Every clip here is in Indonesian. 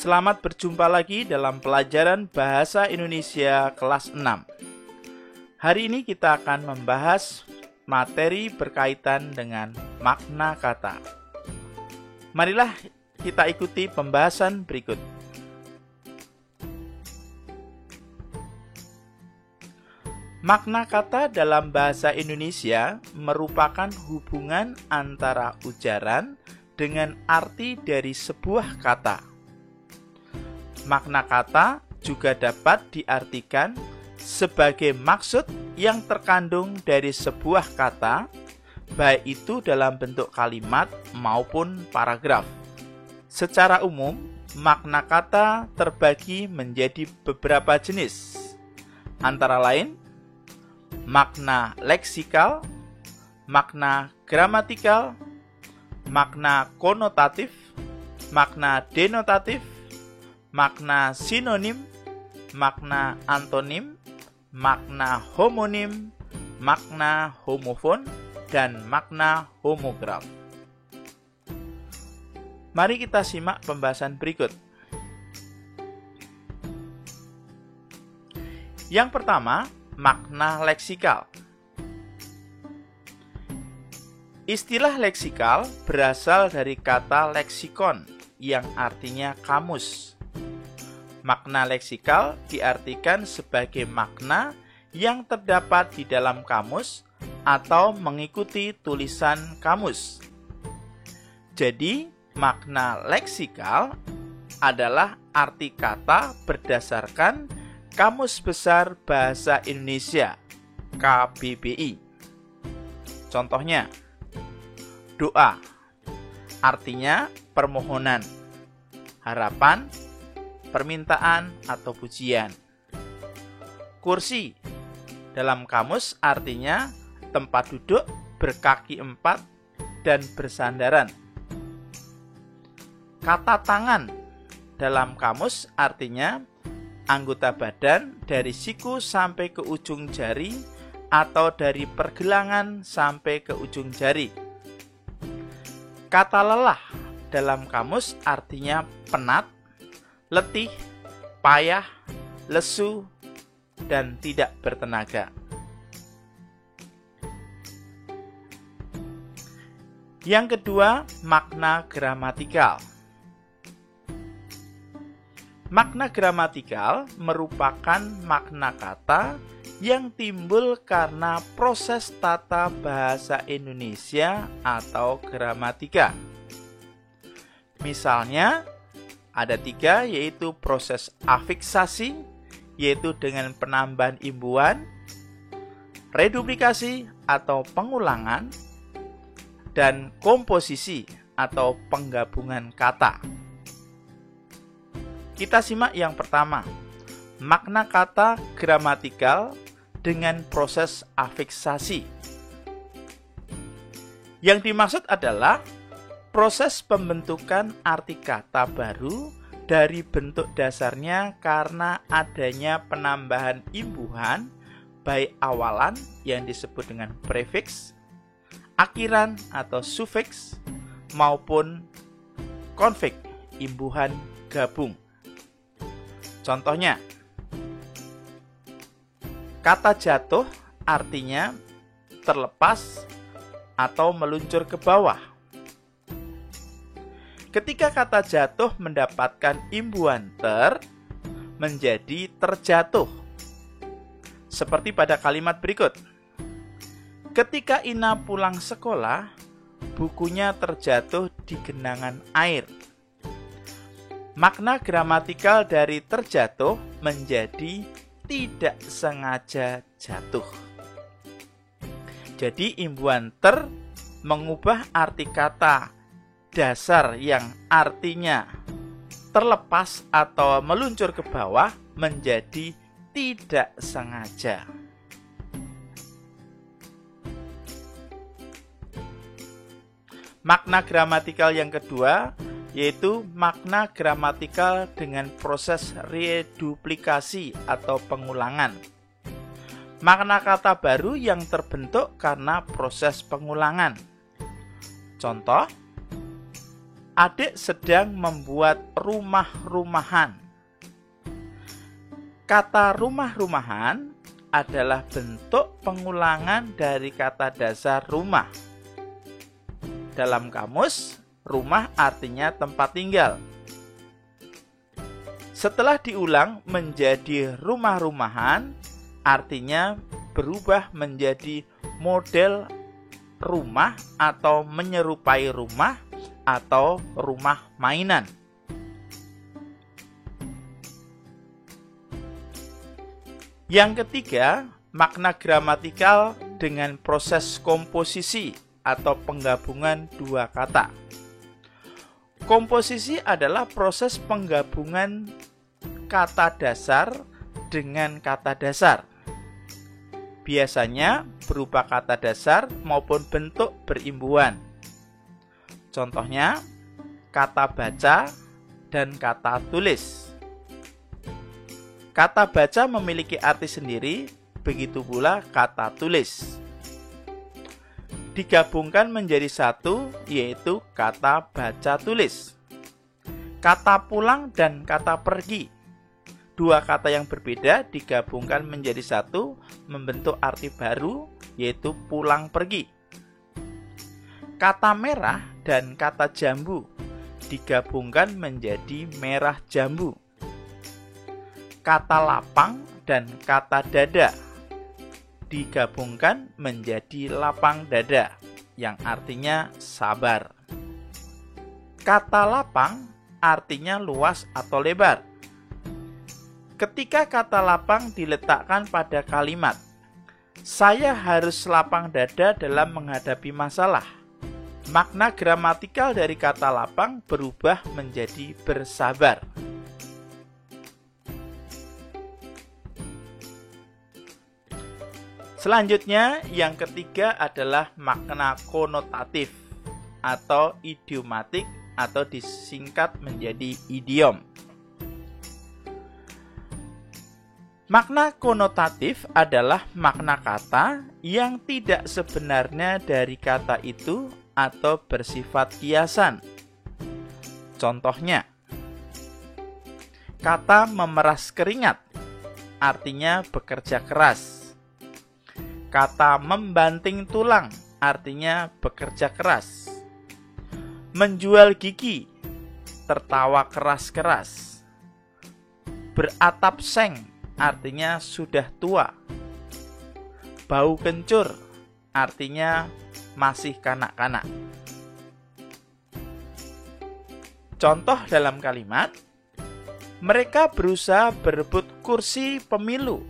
Selamat berjumpa lagi dalam pelajaran Bahasa Indonesia kelas 6. Hari ini kita akan membahas materi berkaitan dengan makna kata. Marilah kita ikuti pembahasan berikut. Makna kata dalam bahasa Indonesia merupakan hubungan antara ujaran dengan arti dari sebuah kata. Makna kata juga dapat diartikan sebagai maksud yang terkandung dari sebuah kata, baik itu dalam bentuk kalimat maupun paragraf. Secara umum, makna kata terbagi menjadi beberapa jenis, antara lain makna leksikal, makna gramatikal, makna konotatif, makna denotatif, makna sinonim, makna antonim, makna homonim, makna homofon, dan makna homograf. Mari kita simak pembahasan berikut. Yang pertama, makna leksikal. Istilah leksikal berasal dari kata leksikon yang artinya kamus. Makna leksikal diartikan sebagai makna yang terdapat di dalam kamus atau mengikuti tulisan kamus. Jadi, makna leksikal adalah arti kata berdasarkan Kamus Besar Bahasa Indonesia (KBBI). Contohnya, doa artinya permohonan, harapan, permintaan atau pujian. Kursi dalam kamus artinya tempat duduk berkaki empat dan bersandaran. Kata tangan dalam kamus artinya anggota badan dari siku sampai ke ujung jari atau dari pergelangan sampai ke ujung jari. Kata lelah dalam kamus artinya penat, letih, payah, lesu, dan tidak bertenaga. Yang kedua, makna gramatikal. Makna gramatikal merupakan makna kata yang timbul karena proses tata bahasa Indonesia atau gramatika. Misalnya, ada 3, yaitu proses afiksasi, yaitu dengan penambahan imbuhan, reduplikasi atau pengulangan, dan komposisi atau penggabungan kata. Kita simak yang pertama, makna kata gramatikal dengan proses afiksasi. Yang dimaksud adalah proses pembentukan arti kata baru dari bentuk dasarnya karena adanya penambahan imbuhan, baik awalan yang disebut dengan prefiks, akhiran atau sufiks, maupun konfik, imbuhan gabung. Contohnya, kata jatuh artinya terlepas atau meluncur ke bawah. Ketika kata jatuh mendapatkan imbuhan menjadi terjatuh. Seperti pada kalimat berikut. Ketika Ina pulang sekolah, bukunya terjatuh di genangan air. Makna gramatikal dari terjatuh menjadi tidak sengaja jatuh. Jadi imbuhan mengubah arti kata dasar yang artinya terlepas atau meluncur ke bawah menjadi tidak sengaja. Makna gramatikal yang kedua yaitu makna gramatikal dengan proses reduplikasi atau pengulangan. Makna kata baru yang terbentuk karena proses pengulangan. Contoh, Adik sedang membuat rumah-rumahan. Kata rumah-rumahan adalah bentuk pengulangan dari kata dasar rumah. Dalam kamus, rumah artinya tempat tinggal. Setelah diulang menjadi rumah-rumahan, artinya berubah menjadi model rumah atau menyerupai rumah atau rumah mainan. Yang ketiga, makna gramatikal dengan proses komposisi atau penggabungan dua kata. Komposisi adalah proses penggabungan kata dasar dengan kata dasar. Biasanya berupa kata dasar maupun bentuk berimbuhan. Contohnya, kata baca dan kata tulis. Kata baca memiliki arti sendiri, begitu pula kata tulis. Digabungkan menjadi satu, yaitu kata baca tulis. Kata pulang dan kata pergi. Dua kata yang berbeda digabungkan menjadi satu, membentuk arti baru, yaitu pulang pergi. Kata merah dan kata jambu digabungkan menjadi merah jambu. Kata lapang dan kata dada digabungkan menjadi lapang dada, yang artinya sabar. Kata lapang artinya luas atau lebar. Ketika kata lapang diletakkan pada kalimat, saya harus lapang dada dalam menghadapi masalah, makna gramatikal dari kata lapang berubah menjadi bersabar. Selanjutnya, yang ketiga adalah makna konotatif atau idiomatik atau disingkat menjadi idiom. Makna konotatif adalah makna kata yang tidak sebenarnya dari kata itu atau bersifat kiasan. Contohnya, kata memeras keringat artinya bekerja keras. Kata membanting tulang artinya bekerja keras. Menjual gigi, tertawa keras-keras. Beratap seng artinya sudah tua. Bau kencur artinya masih kanak-kanak. Contoh dalam kalimat, mereka berusaha berebut kursi pemilu.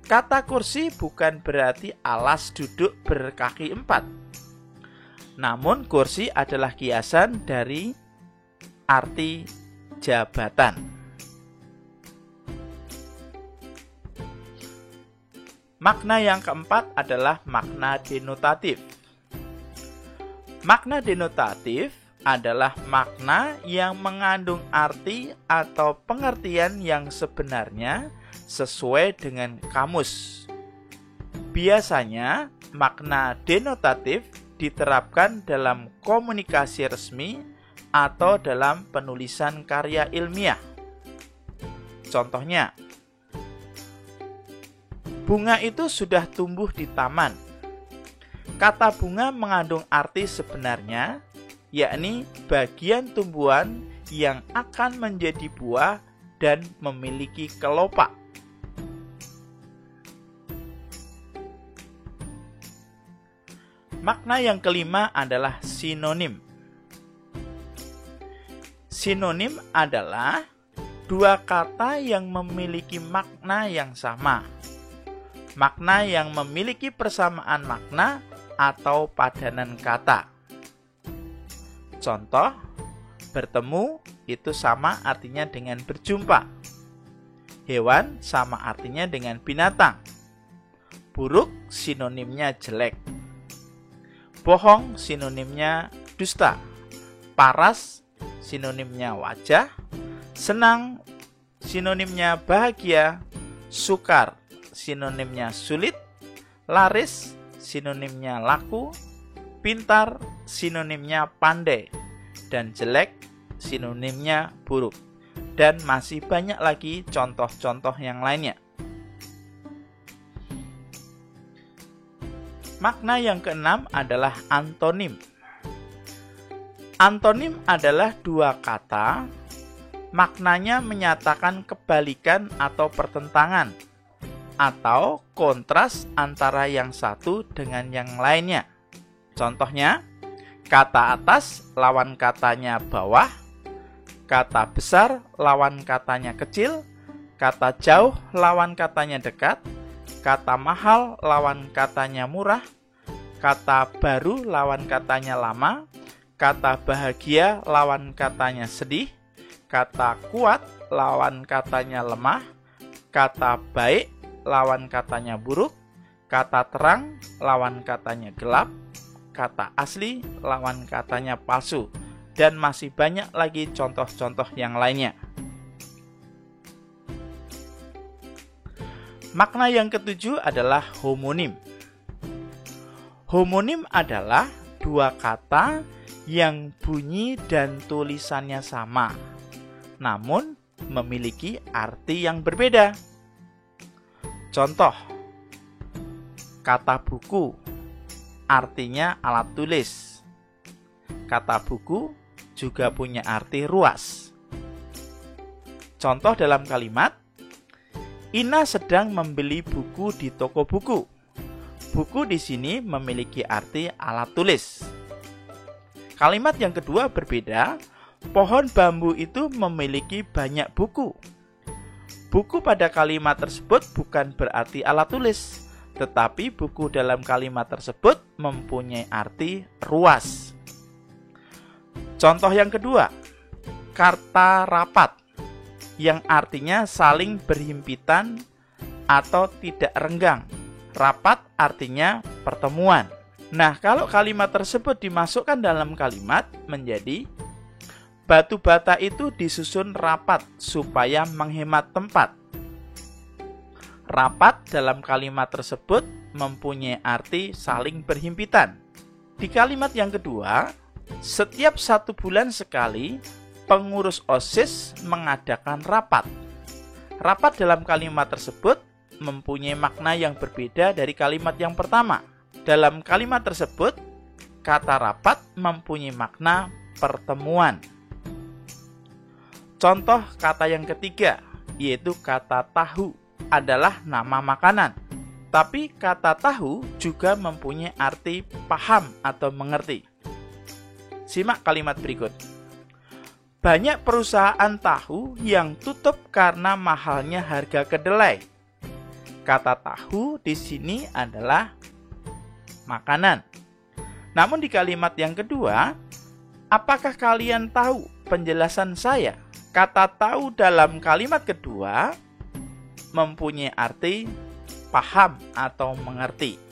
Kata kursi bukan berarti alas duduk berkaki 4. Namun kursi adalah kiasan dari arti jabatan. Makna yang keempat adalah makna denotatif. Makna denotatif adalah makna yang mengandung arti atau pengertian yang sebenarnya sesuai dengan kamus. Biasanya, makna denotatif diterapkan dalam komunikasi resmi atau dalam penulisan karya ilmiah. Contohnya, bunga itu sudah tumbuh di taman. Kata bunga mengandung arti sebenarnya, yakni bagian tumbuhan yang akan menjadi buah dan memiliki kelopak. Makna yang kelima adalah sinonim. Sinonim adalah dua kata yang memiliki makna yang sama. Makna yang memiliki persamaan makna atau padanan kata. Contoh, bertemu itu sama artinya dengan berjumpa. Hewan sama artinya dengan binatang. Buruk sinonimnya jelek. Bohong sinonimnya dusta. Paras sinonimnya wajah. Senang sinonimnya bahagia. Sukar sinonimnya sulit. Laris sinonimnya laku. Pintar sinonimnya pandai. dan jelek sinonimnya buruk. Dan masih banyak lagi contoh-contoh yang lainnya. Makna yang keenam adalah antonim. Antonim adalah dua kata, maknanya menyatakan kebalikan atau pertentangan, atau kontras antara yang satu dengan yang lainnya. Contohnya, kata atas lawan katanya bawah, kata besar lawan katanya kecil, kata jauh lawan katanya dekat, kata mahal lawan katanya murah, kata baru lawan katanya lama, kata bahagia lawan katanya sedih, kata kuat lawan katanya lemah, kata baik lawan katanya buruk, kata terang lawan katanya gelap, kata asli lawan katanya palsu, dan masih banyak lagi contoh-contoh yang lainnya. Makna yang ketujuh adalah homonim. Homonim adalah dua kata yang bunyi dan tulisannya sama, namun memiliki arti yang berbeda. Contoh, kata buku artinya alat tulis. Kata buku juga punya arti ruas. Contoh dalam kalimat, Ina sedang membeli buku di toko buku. Buku di sini memiliki arti alat tulis. Kalimat yang kedua berbeda, pohon bambu itu memiliki banyak buku. Buku pada kalimat tersebut bukan berarti alat tulis, tetapi buku dalam kalimat tersebut mempunyai arti ruas. Contoh yang kedua, kata rapat, yang artinya saling berhimpitan atau tidak renggang. Rapat artinya pertemuan. Nah, kalau kalimat tersebut dimasukkan dalam kalimat menjadi batu bata itu disusun rapat supaya menghemat tempat. Rapat dalam kalimat tersebut mempunyai arti saling berhimpitan. Di kalimat yang kedua, setiap 1 bulan sekali pengurus OSIS mengadakan rapat. Rapat dalam kalimat tersebut mempunyai makna yang berbeda dari kalimat yang pertama. Dalam kalimat tersebut, kata rapat mempunyai makna pertemuan. Contoh kata yang ketiga, yaitu kata tahu, adalah nama makanan. Tapi kata tahu juga mempunyai arti paham atau mengerti. Simak kalimat berikut. Banyak perusahaan tahu yang tutup karena mahalnya harga kedelai. Kata tahu di sini adalah makanan. Namun di kalimat yang kedua, apakah kalian tahu penjelasan saya? Kata tahu dalam kalimat kedua mempunyai arti paham atau mengerti.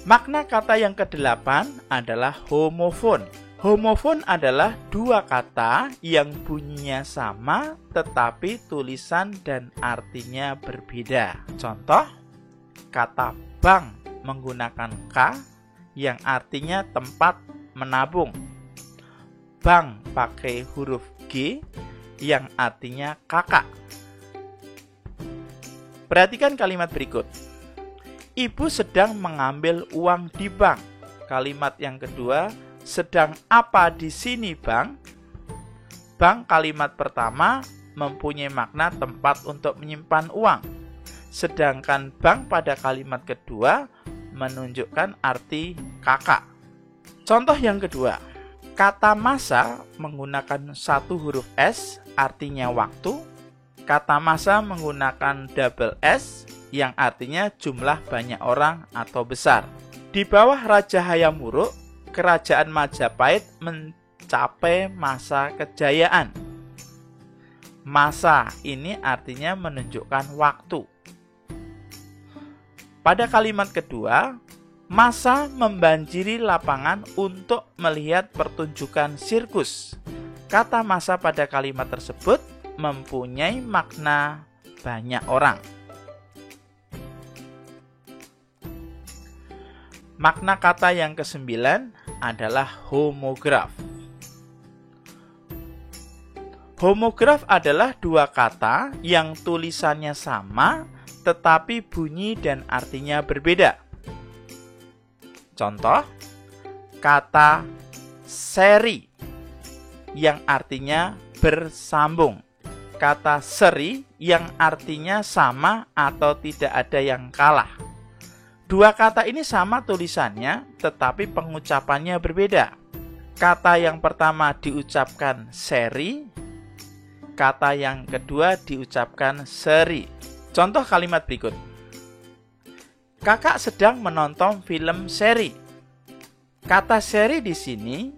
Makna kata yang kedelapan adalah homofon. Homofon adalah dua kata yang bunyinya sama tetapi tulisan dan artinya berbeda. Contoh, kata bank menggunakan K yang artinya tempat menabung. Bank pakai huruf G yang artinya kakak. Perhatikan kalimat berikut. Ibu sedang mengambil uang di bank. Kalimat yang kedua, sedang apa di sini, Bang? Bank kalimat pertama mempunyai makna tempat untuk menyimpan uang. Sedangkan bank pada kalimat kedua menunjukkan arti kakak. Contoh yang kedua, kata masa menggunakan satu huruf S artinya waktu. Kata masa menggunakan double S yang artinya jumlah banyak orang atau besar. Di bawah Raja Hayam Wuruk, Kerajaan Majapahit mencapai masa kejayaan. Masa ini artinya menunjukkan waktu. Pada kalimat kedua, massa membanjiri lapangan untuk melihat pertunjukan sirkus. Kata massa pada kalimat tersebut mempunyai makna banyak orang. Makna kata yang ke-9 adalah homograf. Homograf adalah dua kata yang tulisannya sama tetapi bunyi dan artinya berbeda. Contoh, kata seri yang artinya bersambung. Kata seri yang artinya sama atau tidak ada yang kalah. Dua kata ini sama tulisannya, tetapi pengucapannya berbeda. Kata yang pertama diucapkan seri, kata yang kedua diucapkan seri. Contoh kalimat berikut. Kakak sedang menonton film seri. Kata seri di sini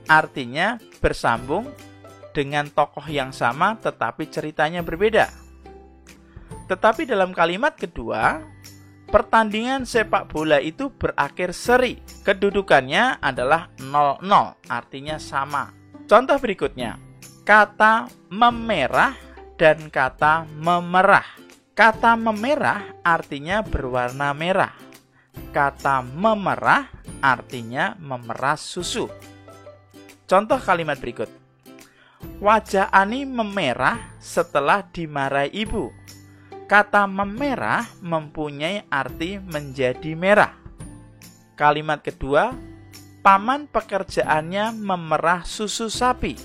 artinya bersambung dengan tokoh yang sama, tetapi ceritanya berbeda. Tetapi dalam kalimat kedua, pertandingan sepak bola itu berakhir seri. Kedudukannya adalah 0-0, artinya sama. Contoh berikutnya, kata memerah dan kata memerah. Kata memerah artinya berwarna merah. Kata memerah artinya memeras susu. Contoh kalimat berikut. Wajah Ani memerah setelah dimarahi ibu. Kata memerah mempunyai arti menjadi merah. Kalimat kedua, paman pekerjaannya memerah susu sapi.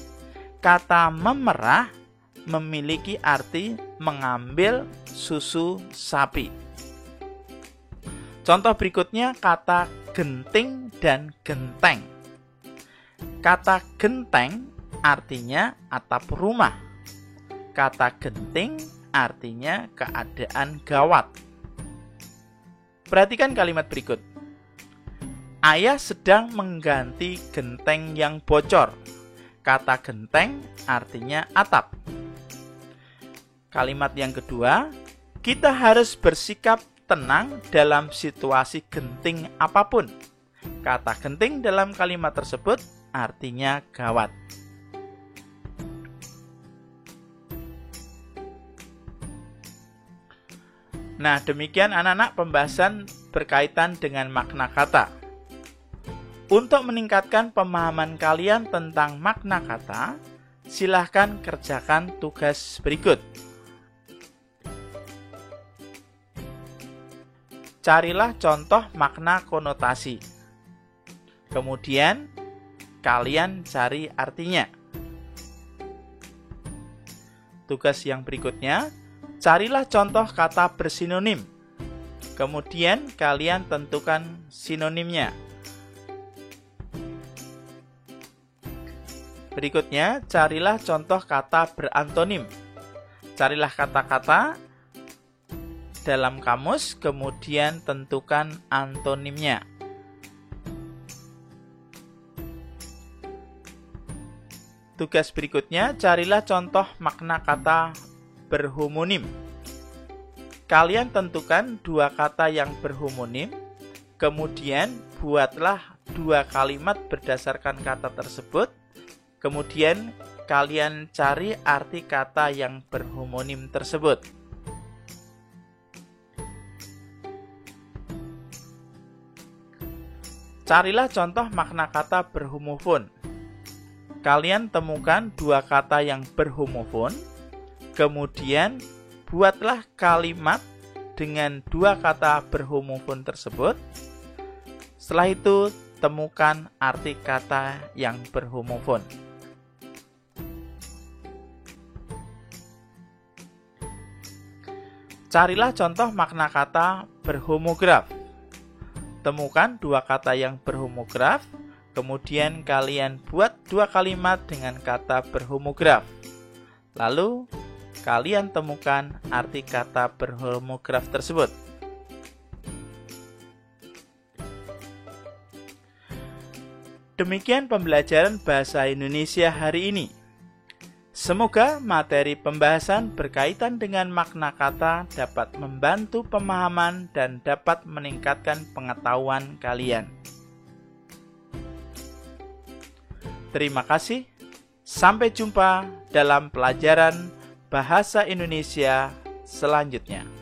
Kata memerah memiliki arti mengambil susu sapi. Contoh berikutnya kata genting dan genteng. Kata genteng artinya atap rumah. Kata genting artinya keadaan gawat. Perhatikan kalimat berikut. Ayah sedang mengganti genteng yang bocor. Kata genteng artinya atap. Kalimat yang kedua, kita harus bersikap tenang dalam situasi genting apapun. Kata genting dalam kalimat tersebut artinya gawat. Nah, demikian anak-anak pembahasan berkaitan dengan makna kata. Untuk meningkatkan pemahaman kalian tentang makna kata, silahkan kerjakan tugas berikut. Carilah contoh makna konotasi. Kemudian, kalian cari artinya. Tugas yang berikutnya, carilah contoh kata bersinonim. Kemudian kalian tentukan sinonimnya. Berikutnya, carilah contoh kata berantonim. Carilah kata-kata dalam kamus, kemudian tentukan antonimnya. Tugas berikutnya, carilah contoh makna kata berhomonim. Kalian tentukan dua kata yang berhomonim, kemudian buatlah dua kalimat berdasarkan kata tersebut, kemudian kalian cari arti kata yang berhomonim tersebut. Carilah contoh makna kata berhomofon. Kalian temukan dua kata yang berhomofon, kemudian buatlah kalimat dengan dua kata berhomofon tersebut. Setelah itu, temukan arti kata yang berhomofon. Carilah contoh makna kata berhomograf. Temukan dua kata yang berhomograf, kemudian kalian buat dua kalimat dengan kata berhomograf. Lalu, kalian temukan arti kata berhomograf tersebut. Demikian pembelajaran bahasa Indonesia hari ini. Semoga materi pembahasan berkaitan dengan makna kata dapat membantu pemahaman dan dapat meningkatkan pengetahuan kalian. Terima kasih. Sampai jumpa dalam pelajaran bahasa Indonesia selanjutnya.